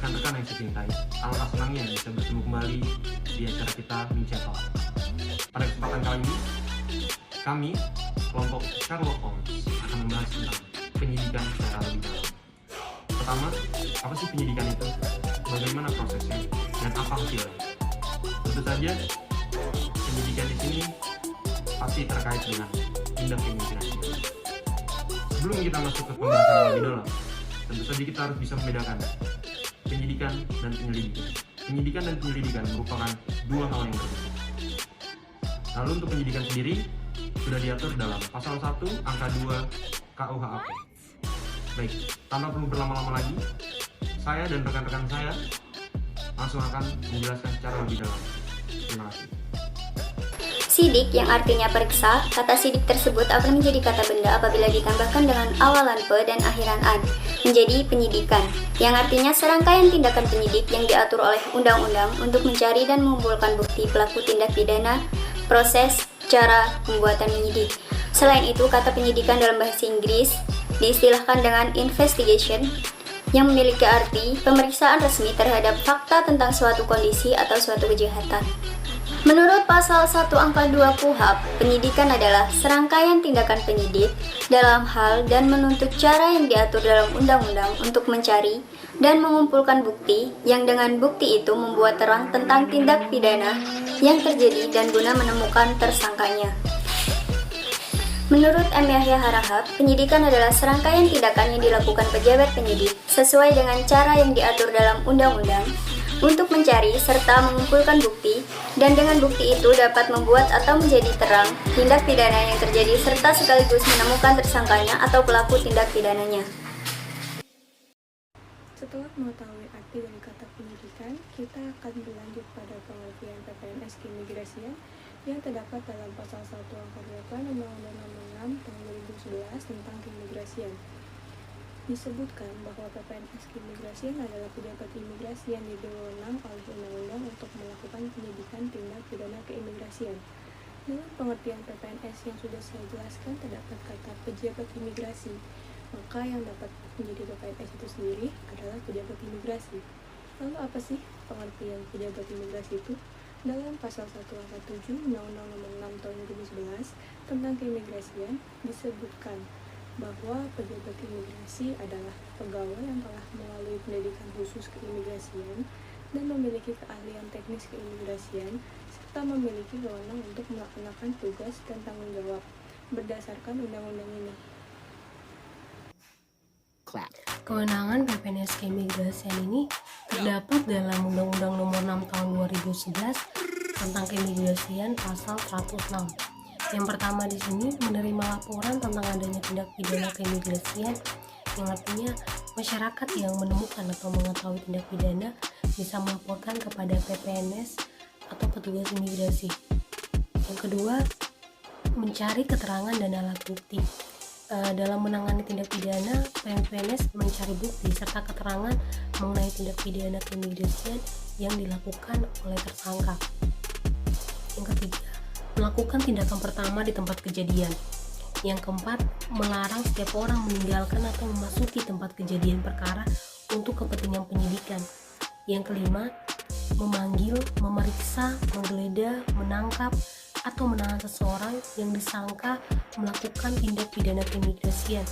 rekan-rekan yang saya cintai, alangkah senangnya bisa bertemu kembali di acara kita Mincetal. Pada kesempatan kali ini, kami, kelompok Sherlock Holmes, akan membahas tentang penyidikan secara lebih dalam. Pertama, apa sih penyidikan itu? Bagaimana prosesnya? Dan apa hasilnya? Tentu saja, penyidikan di sini pasti terkait dengan tindak keimigrasian. Sebelum kita masuk ke pembahasan lebih dalam, tentu saja kita harus bisa membedakan penyidikan dan penyelidikan. Penyidikan dan penyelidikan merupakan dua hal yang berbeda. Lalu untuk penyidikan sendiri sudah diatur dalam pasal 1 angka 2 KUHP. Baik, tanpa perlu berlama-lama lagi, saya dan rekan-rekan saya langsung akan menjelaskan secara lebih dalam. Terima kasih. Sidik yang artinya periksa, kata sidik tersebut akan menjadi kata benda apabila ditambahkan dengan awalan pe dan akhiran an, menjadi penyidikan, yang artinya serangkaian tindakan penyidik yang diatur oleh undang-undang untuk mencari dan mengumpulkan bukti pelaku tindak pidana, proses, cara pembuatan penyidik. Selain itu, kata penyidikan dalam bahasa Inggris diistilahkan dengan investigation, yang memiliki arti pemeriksaan resmi terhadap fakta tentang suatu kondisi atau suatu kejahatan. Menurut pasal 1 angka 2 KUHP, penyidikan adalah serangkaian tindakan penyidik dalam hal dan menuntut cara yang diatur dalam undang-undang untuk mencari dan mengumpulkan bukti yang dengan bukti itu membuat terang tentang tindak pidana yang terjadi dan guna menemukan tersangkanya. Menurut M. Yahya Harahap, penyidikan adalah serangkaian tindakan yang dilakukan pejabat penyidik sesuai dengan cara yang diatur dalam undang-undang untuk mencari serta mengumpulkan bukti, dan dengan bukti itu dapat membuat atau menjadi terang tindak pidana yang terjadi serta sekaligus menemukan tersangkanya atau pelaku tindak pidananya. Setelah mengetahui arti dari kata penyidikan, kita akan berlanjut pada pengertian PPNS keimigrasian yang terdapat dalam pasal 1 angka 8 Undang-Undang Nomor 6 Tahun 2011 tentang keimigrasian. Disebutkan bahwa PPNS keimigrasian adalah pejabat imigrasi yang diberi wewenang oleh undang-undang untuk melakukan penyidikan tindak pidana keimigrasian. Dalam pengertian PPNS yang sudah saya jelaskan terdapat kata pejabat imigrasi, maka yang dapat menjadi PPNS itu sendiri adalah pejabat imigrasi. Lalu apa sih pengertian pejabat imigrasi itu? Dalam pasal 1 angka 7 Undang-Undang Nomor 6 Tahun 2011 tentang keimigrasian disebutkan bahwa pejabat imigrasi adalah pegawai yang telah melalui pendidikan khusus keimigrasian dan memiliki keahlian teknis keimigrasian serta memiliki wewenang untuk melaksanakan tugas dan tanggung jawab berdasarkan undang-undang ini. Kewenangan PPNS keimigrasian ini terdapat dalam Undang-Undang Nomor 6 Tahun 2011 tentang keimigrasian pasal 106. Yang pertama di sini menerima laporan tentang adanya tindak pidana keimigrasian, yang artinya masyarakat yang menemukan atau mengetahui tindak pidana bisa melaporkan kepada PPNS atau petugas imigrasi. Yang kedua, mencari keterangan dan alat bukti. Dalam menangani tindak pidana, PPNS mencari bukti serta keterangan mengenai tindak pidana keimigrasian yang dilakukan oleh tersangka. Yang ketiga, melakukan tindakan pertama di tempat kejadian. Yang keempat, melarang setiap orang meninggalkan atau memasuki tempat kejadian perkara untuk kepentingan penyidikan. Yang kelima, memanggil, memeriksa, menggeledah, menangkap, atau menahan seseorang yang disangka melakukan tindak pidana keimigrasian.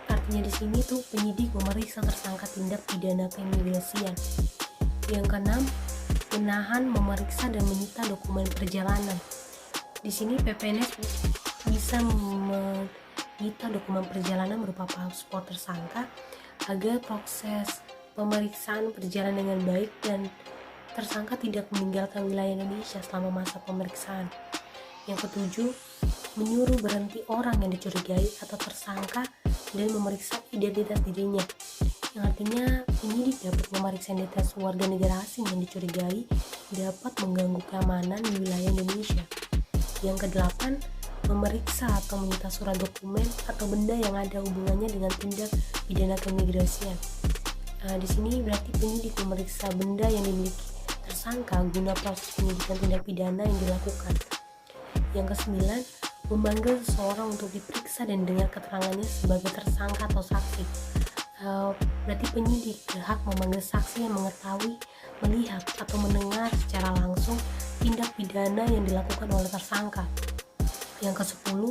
Artinya di sini tuh penyidik memeriksa tersangka tindak pidana keimigrasian. Yang keenam, menahan, memeriksa dan menyita dokumen perjalanan. Di sini PPNS bisa menyita dokumen perjalanan berupa paspor tersangka agar proses pemeriksaan berjalan dengan baik dan tersangka tidak meninggalkan wilayah Indonesia selama masa pemeriksaan. Yang ketujuh, menyuruh berhenti orang yang dicurigai atau tersangka dan memeriksa identitas dirinya. Yang artinya penyidik dapat memeriksa identitas warga negara asing yang dicurigai dapat mengganggu keamanan di wilayah Indonesia. Yang kedelapan, memeriksa atau menyita surat dokumen atau benda yang ada hubungannya dengan tindak pidana keimigrasian. Di sini berarti penyidik memeriksa benda yang dimiliki tersangka guna proses penyidikan tindak pidana yang dilakukan. Yang kesembilan, memanggil seseorang untuk diperiksa dan dengar keterangannya sebagai tersangka atau saksi. Berarti penyidik berhak memanggil saksi yang mengetahui, melihat, atau mendengar secara langsung tindak pidana yang dilakukan oleh tersangka. Yang ke-10,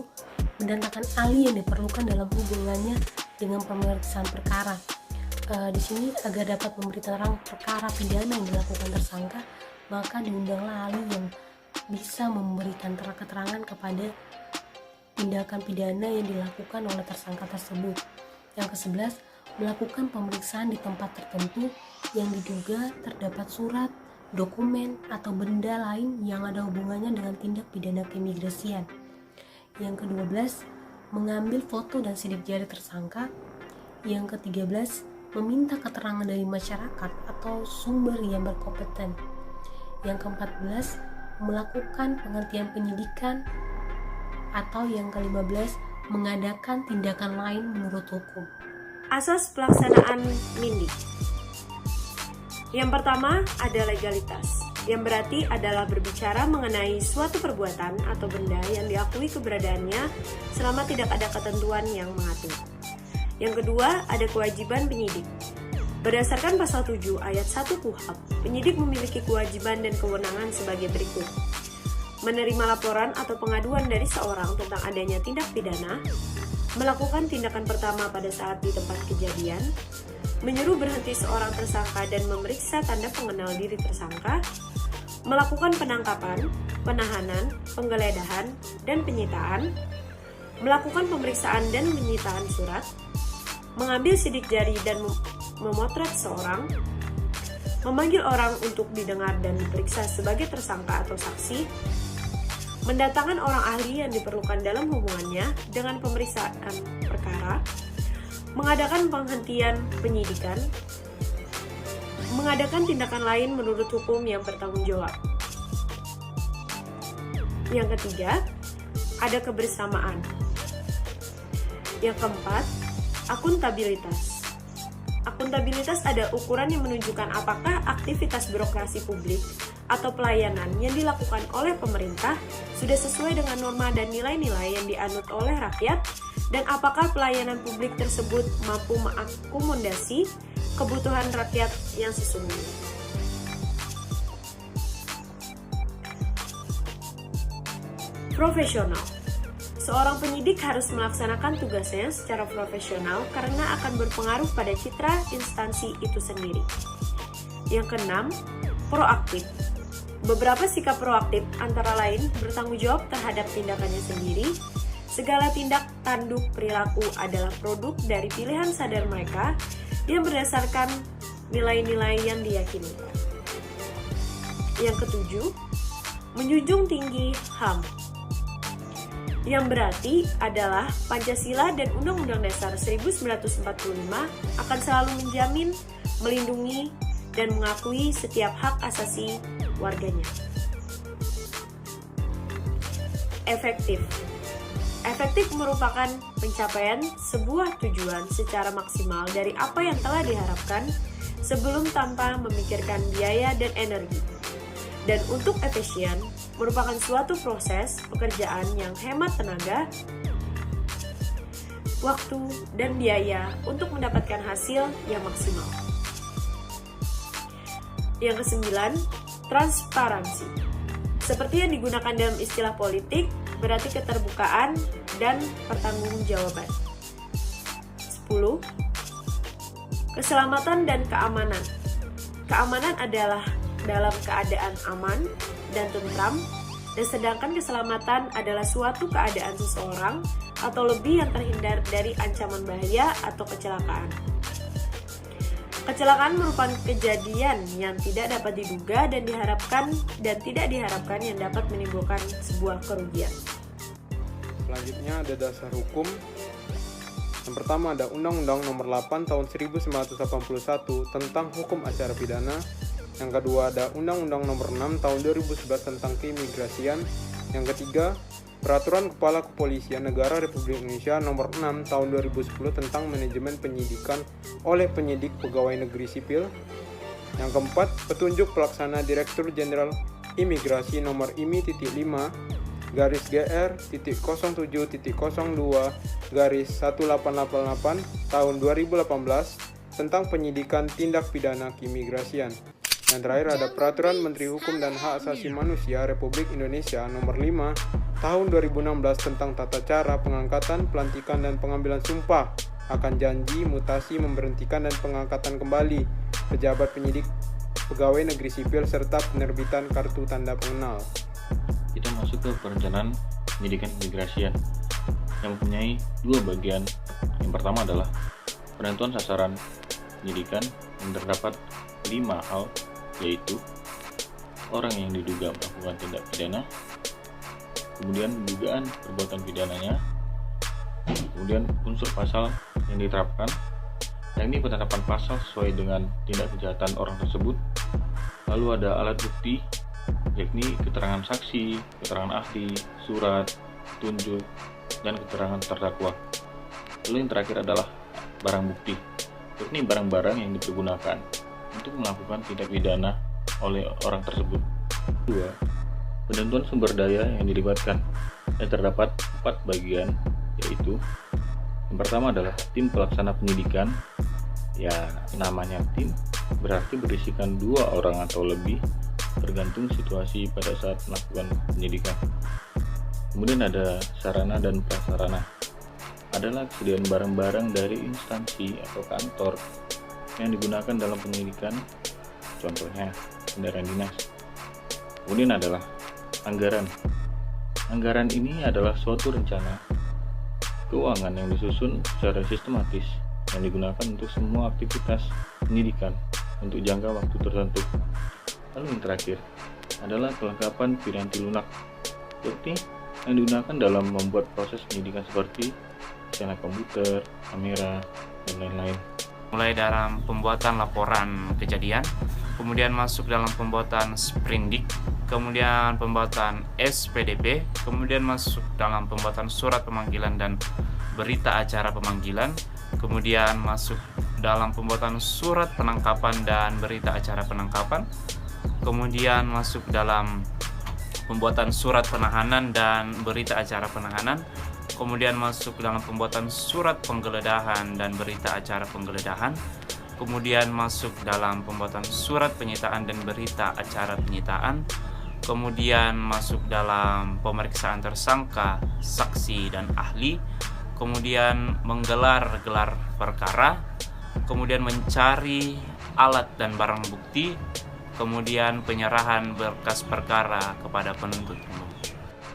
mendatangkan ahli yang diperlukan dalam hubungannya dengan pemeriksaan perkara. Di sini agar dapat memberi terang perkara pidana yang dilakukan tersangka, maka diundanglah ahli yang bisa memberikan keterangan kepada tindakan pidana yang dilakukan oleh tersangka tersebut. Yang ke-11, melakukan pemeriksaan di tempat tertentu yang diduga terdapat surat, dokumen, atau benda lain yang ada hubungannya dengan tindak pidana keimigrasian. Yang ke-12, mengambil foto dan sidik jari tersangka. Yang ke-13, meminta keterangan dari masyarakat atau sumber yang berkompeten. Yang ke-14, melakukan penghentian penyidikan. Atau yang ke-15, mengadakan tindakan lain menurut hukum. Asas pelaksanaan MINDIK. Yang pertama ada legalitas, yang berarti adalah berbicara mengenai suatu perbuatan atau benda yang diakui keberadaannya selama tidak ada ketentuan yang mengatur. Yang kedua ada kewajiban penyidik. Berdasarkan pasal 7 ayat 1 KUHP, penyidik memiliki kewajiban dan kewenangan sebagai berikut: menerima laporan atau pengaduan dari seorang tentang adanya tindak pidana, melakukan tindakan pertama pada saat di tempat kejadian, menyuruh berhenti seorang tersangka dan memeriksa tanda pengenal diri tersangka, melakukan penangkapan, penahanan, penggeledahan, dan penyitaan, melakukan pemeriksaan dan penyitaan surat, mengambil sidik jari dan memotret seorang, memanggil orang untuk didengar dan diperiksa sebagai tersangka atau saksi, mendatangkan orang ahli yang diperlukan dalam hubungannya dengan pemeriksaan perkara, mengadakan penghentian penyidikan, mengadakan tindakan lain menurut hukum yang bertanggung jawab. Yang ketiga, ada kebersamaan. Yang keempat, akuntabilitas. Akuntabilitas ada ukuran yang menunjukkan apakah aktivitas birokrasi publik atau pelayanan yang dilakukan oleh pemerintah sudah sesuai dengan norma dan nilai-nilai yang dianut oleh rakyat, dan apakah pelayanan publik tersebut mampu mengakomodasi kebutuhan rakyat yang sesungguhnya. Profesional. Seorang penyidik harus melaksanakan tugasnya secara profesional karena akan berpengaruh pada citra instansi itu sendiri. Yang keenam, proaktif. Beberapa sikap proaktif antara lain bertanggung jawab terhadap tindakannya sendiri. Segala tindak tanduk perilaku adalah produk dari pilihan sadar mereka yang berdasarkan nilai-nilai yang diyakini. Yang ketujuh, menjunjung tinggi HAM. Yang berarti adalah Pancasila dan Undang-Undang Dasar 1945 akan selalu menjamin, melindungi, dan mengakui setiap hak asasi warganya. Efektif. Efektif merupakan pencapaian sebuah tujuan secara maksimal dari apa yang telah diharapkan sebelum tanpa memikirkan biaya dan energi. Dan untuk efisien, merupakan suatu proses pekerjaan yang hemat tenaga, waktu, dan biaya untuk mendapatkan hasil yang maksimal. Yang kesembilan, transparansi. Seperti yang digunakan dalam istilah politik, berarti keterbukaan dan pertanggungjawaban. 10. Keselamatan dan keamanan. Keamanan adalah dalam keadaan aman dan tentram, dan sedangkan keselamatan adalah suatu keadaan seseorang atau lebih yang terhindar dari ancaman bahaya atau kecelakaan. Kecelakaan merupakan kejadian yang tidak dapat diduga dan tidak diharapkan yang dapat menimbulkan sebuah kerugian. Selanjutnya ada dasar hukum. Yang pertama ada Undang-Undang Nomor 8 Tahun 1981 tentang Hukum Acara Pidana. Yang kedua ada Undang-Undang Nomor 6 Tahun 2011 tentang Keimigrasian. Yang ketiga, Peraturan Kepala Kepolisian Negara Republik Indonesia Nomor 6 Tahun 2010 tentang Manajemen Penyidikan oleh Penyidik Pegawai Negeri Sipil. Yang keempat, Petunjuk Pelaksana Direktur Jenderal Imigrasi Nomor IMI.5 GR.07.02/1888 tahun 2018 tentang penyidikan tindak pidana keimigrasian. Yang terakhir ada Peraturan Menteri Hukum dan Hak Asasi Manusia Republik Indonesia Nomor 5 Tahun 2016 tentang tata cara pengangkatan, pelantikan, dan pengambilan sumpah akan janji, mutasi, memberhentikan, dan pengangkatan kembali pejabat penyidik, pegawai negeri sipil, serta penerbitan kartu tanda pengenal. Kita masuk ke perencanaan penyidikan keimigrasian yang mempunyai dua bagian. Yang pertama adalah penentuan sasaran penyidikan yang terdapat 5 hal, yaitu orang yang diduga melakukan tindak pidana, kemudian dugaan perbuatan pidananya, kemudian unsur pasal yang diterapkan, yakni penetapan pasal sesuai dengan tindak kejahatan orang tersebut. Lalu ada alat bukti, yakni keterangan saksi, keterangan ahli, surat, tunjuk, dan keterangan terdakwa. Lalu yang terakhir adalah barang bukti, yakni barang-barang yang dipergunakan untuk melakukan tindak pidana oleh orang tersebut. Kedua, penentuan sumber daya yang dilibatkan, yang terdapat 4 bagian, yaitu yang pertama adalah tim pelaksana penyidikan. Ya, namanya tim berarti berisikan 2 orang atau lebih, tergantung situasi pada saat melakukan penyidikan. Kemudian ada sarana dan prasarana, adalah kesediaan barang-barang dari instansi atau kantor yang digunakan dalam penyidikan, contohnya kendaraan dinas. Kemudian adalah anggaran. Anggaran ini adalah suatu rencana keuangan yang disusun secara sistematis yang digunakan untuk semua aktivitas penyidikan untuk jangka waktu tertentu. Lalu yang terakhir adalah kelengkapan piranti lunak, yakni yang digunakan dalam membuat proses penyidikan seperti skena komputer, kamera, dan lain-lain. Mulai dalam pembuatan laporan kejadian, kemudian masuk dalam pembuatan sprindik, kemudian pembuatan SPDP, kemudian masuk dalam pembuatan surat pemanggilan dan berita acara pemanggilan, kemudian masuk dalam pembuatan surat penangkapan dan berita acara penangkapan, kemudian masuk dalam pembuatan surat penahanan dan berita acara penahanan, kemudian masuk dalam pembuatan surat penggeledahan dan berita acara penggeledahan, kemudian masuk dalam pembuatan surat penyitaan dan berita acara penyitaan, kemudian masuk dalam pemeriksaan tersangka, saksi, dan ahli, kemudian menggelar gelar perkara, kemudian mencari alat dan barang bukti, kemudian penyerahan berkas perkara kepada penuntut umum.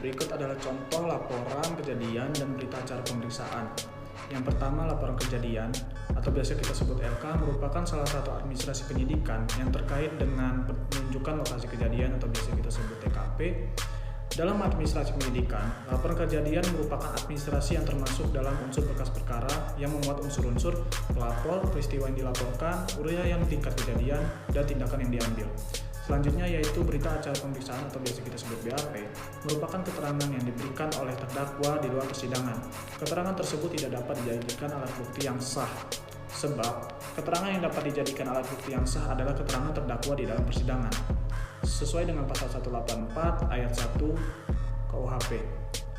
Berikut adalah contoh laporan kejadian dan berita acara pemeriksaan. Yang pertama, laporan kejadian atau biasa kita sebut LK merupakan salah satu administrasi penyidikan yang terkait dengan penunjukan lokasi kejadian atau biasa kita sebut TKP. Dalam administrasi penyidikan, laporan kejadian merupakan administrasi yang termasuk dalam unsur berkas perkara yang memuat unsur-unsur pelapor, peristiwa yang dilaporkan, uraian tingkat kejadian, dan tindakan yang diambil. Selanjutnya yaitu berita acara pemeriksaan atau biasa kita sebut BAP, merupakan keterangan yang diberikan oleh terdakwa di luar persidangan. Keterangan tersebut tidak dapat dijadikan alat bukti yang sah, sebab keterangan yang dapat dijadikan alat bukti yang sah adalah keterangan terdakwa di dalam persidangan, sesuai dengan pasal 184 ayat 1 KUHP.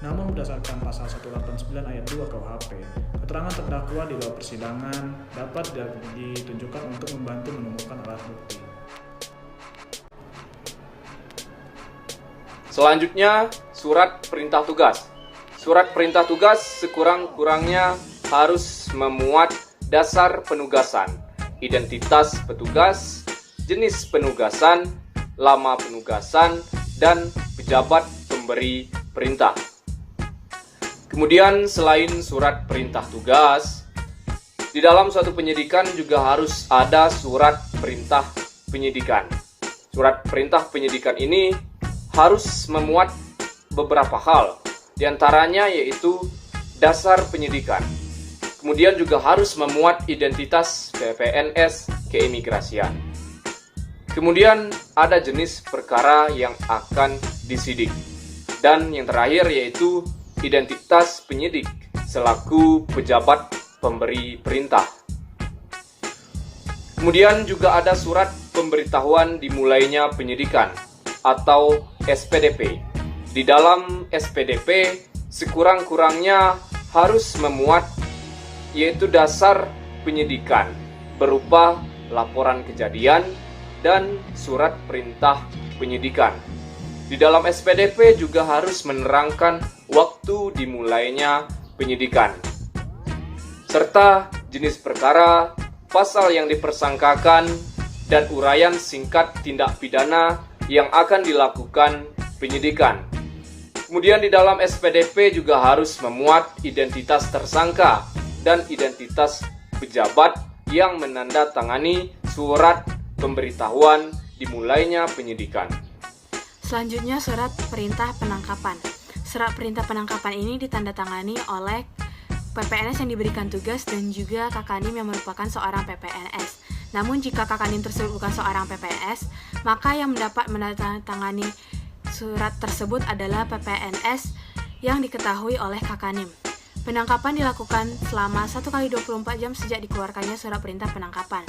Namun berdasarkan pasal 189 ayat 2 KUHP, keterangan terdakwa di luar persidangan dapat ditunjukkan untuk membantu menemukan alat bukti. Selanjutnya, surat perintah tugas. Surat perintah tugas sekurang-kurangnya harus memuat dasar penugasan, identitas petugas, jenis penugasan, lama penugasan, dan pejabat pemberi perintah. Kemudian, selain surat perintah tugas, di dalam suatu penyidikan juga harus ada surat perintah penyidikan. Surat perintah penyidikan ini harus memuat beberapa hal, diantaranya yaitu dasar penyidikan. Kemudian juga harus memuat identitas PPNS keimigrasian. Kemudian ada jenis perkara yang akan disidik. Dan yang terakhir yaitu identitas penyidik selaku pejabat pemberi perintah. Kemudian juga ada surat pemberitahuan dimulainya penyidikan atau SPDP. Di dalam SPDP sekurang-kurangnya harus memuat yaitu dasar penyidikan berupa laporan kejadian dan surat perintah penyidikan. Di dalam SPDP juga harus menerangkan waktu dimulainya penyidikan, serta jenis perkara, pasal yang dipersangkakan, dan uraian singkat tindak pidana yang akan dilakukan penyidikan. Kemudian di dalam SPDP juga harus memuat identitas tersangka dan identitas pejabat yang menandatangani surat pemberitahuan dimulainya penyidikan. Selanjutnya surat perintah penangkapan. Surat perintah penangkapan ini ditandatangani oleh PPNS yang diberikan tugas dan juga Kakanim yang merupakan seorang PPNS. Namun jika Kakanim tersebut bukan seorang PPNS, maka yang mendapat menandatangani surat tersebut adalah PPNS yang diketahui oleh Kakanim. Penangkapan dilakukan selama 1x24 jam sejak dikeluarkannya surat perintah penangkapan.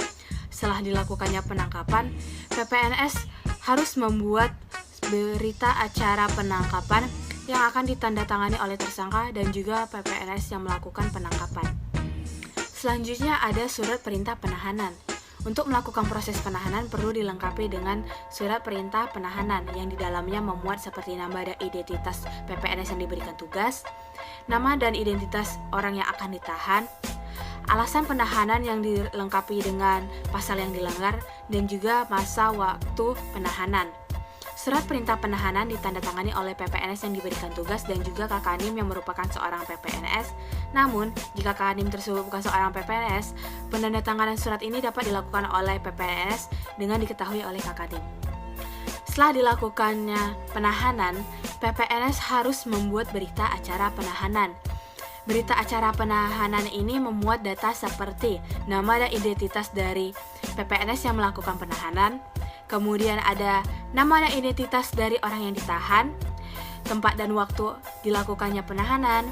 Setelah dilakukannya penangkapan, PPNS harus membuat berita acara penangkapan yang akan ditandatangani oleh tersangka dan juga PPNS yang melakukan penangkapan. Selanjutnya ada surat perintah penahanan. Untuk melakukan proses penahanan perlu dilengkapi dengan surat perintah penahanan yang di dalamnya memuat seperti nama dan identitas PPNS yang diberikan tugas, nama dan identitas orang yang akan ditahan, alasan penahanan yang dilengkapi dengan pasal yang dilanggar, dan juga masa waktu penahanan. Surat perintah penahanan ditandatangani oleh PPNS yang diberikan tugas dan juga Kakanim yang merupakan seorang PPNS. Namun, jika Kakanim tersebut bukan seorang PPNS, penandatanganan surat ini dapat dilakukan oleh PPNS dengan diketahui oleh Kakanim. Setelah dilakukannya penahanan, PPNS harus membuat berita acara penahanan. Berita acara penahanan ini memuat data seperti nama dan identitas dari PPNS yang melakukan penahanan, kemudian ada nama dan identitas dari orang yang ditahan, tempat dan waktu dilakukannya penahanan,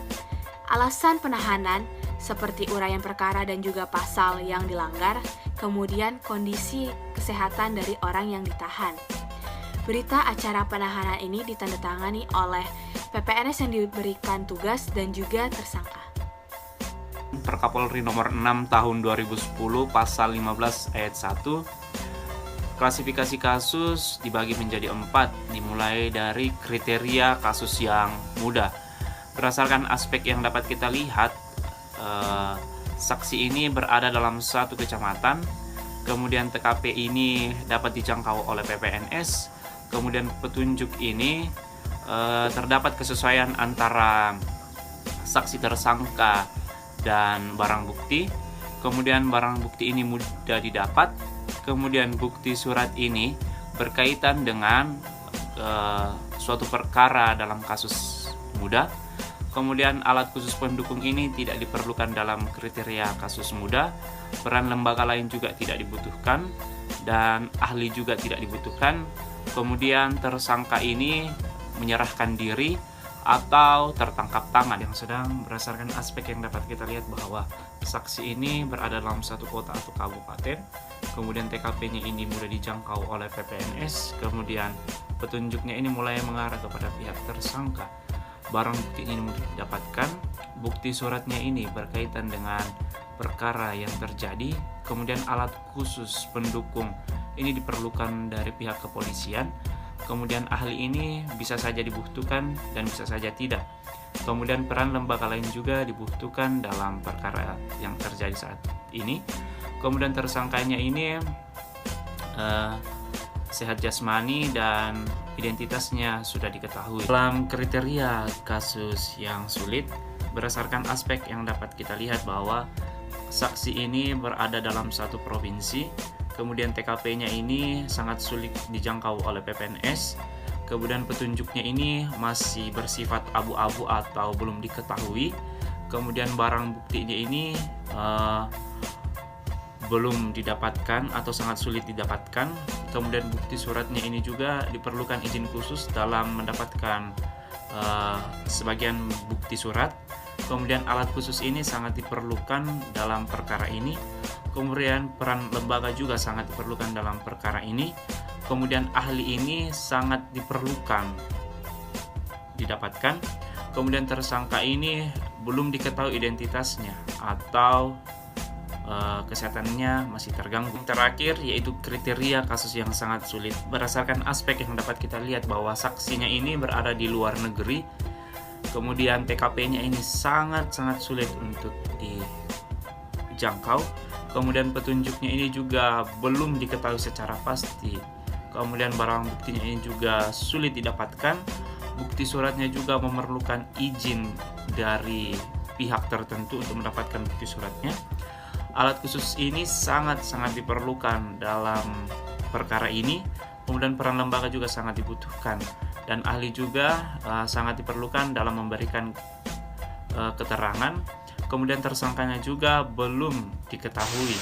alasan penahanan seperti uraian perkara dan juga pasal yang dilanggar, kemudian kondisi kesehatan dari orang yang ditahan. Berita acara penahanan ini ditandatangani oleh PPNS yang diberikan tugas dan juga tersangka. Perkapolri nomor 6 tahun 2010 pasal 15 ayat 1. Klasifikasi kasus dibagi menjadi 4, dimulai dari kriteria kasus yang mudah. Berdasarkan aspek yang dapat kita lihat, saksi ini berada dalam satu kecamatan, kemudian TKP ini dapat dijangkau oleh PPNS, kemudian petunjuk ini terdapat kesesuaian antara saksi tersangka dan barang bukti, kemudian barang bukti ini mudah didapat, kemudian bukti surat ini berkaitan dengan suatu perkara dalam kasus mudah, kemudian alat khusus pendukung ini tidak diperlukan dalam kriteria kasus mudah, peran lembaga lain juga tidak dibutuhkan, dan ahli juga tidak dibutuhkan, kemudian tersangka ini menyerahkan diri atau tertangkap tangan. Yang sedang berdasarkan aspek yang dapat kita lihat bahwa saksi ini berada dalam satu kota atau kabupaten, kemudian TKP-nya ini mudah dijangkau oleh PPNS, kemudian petunjuknya ini mulai mengarah kepada pihak tersangka, barang bukti ini mudah didapatkan, bukti suratnya ini berkaitan dengan perkara yang terjadi, kemudian alat khusus pendukung ini diperlukan dari pihak kepolisian, kemudian ahli ini bisa saja dibutuhkan dan bisa saja tidak. Kemudian peran lembaga lain juga dibutuhkan dalam perkara yang terjadi saat ini. Kemudian tersangkanya ini sehat jasmani dan identitasnya sudah diketahui. Dalam kriteria kasus yang sulit, berdasarkan aspek yang dapat kita lihat bahwa saksi ini berada dalam satu provinsi, kemudian TKP-nya ini sangat sulit dijangkau oleh PPNS, kemudian petunjuknya ini masih bersifat abu-abu atau belum diketahui, kemudian barang buktinya ini belum didapatkan atau sangat sulit didapatkan, kemudian bukti suratnya ini juga diperlukan izin khusus dalam mendapatkan sebagian bukti surat, kemudian alat khusus ini sangat diperlukan dalam perkara ini, kemudian peran lembaga juga sangat diperlukan dalam perkara ini, kemudian ahli ini sangat diperlukan didapatkan. Kemudian tersangka ini belum diketahui identitasnya atau kesehatannya masih terganggu. Terakhir yaitu kriteria kasus yang sangat sulit. Berdasarkan aspek yang dapat kita lihat bahwa saksinya ini berada di luar negeri, kemudian TKP-nya ini sangat-sangat sulit untuk dijangkau, kemudian petunjuknya ini juga belum diketahui secara pasti, kemudian barang buktinya ini juga sulit didapatkan, bukti suratnya juga memerlukan izin dari pihak tertentu untuk mendapatkan bukti suratnya. Alat khusus ini sangat-sangat diperlukan dalam perkara ini, kemudian peran lembaga juga sangat dibutuhkan, dan ahli juga sangat diperlukan dalam memberikan keterangan. Kemudian tersangkanya juga belum diketahui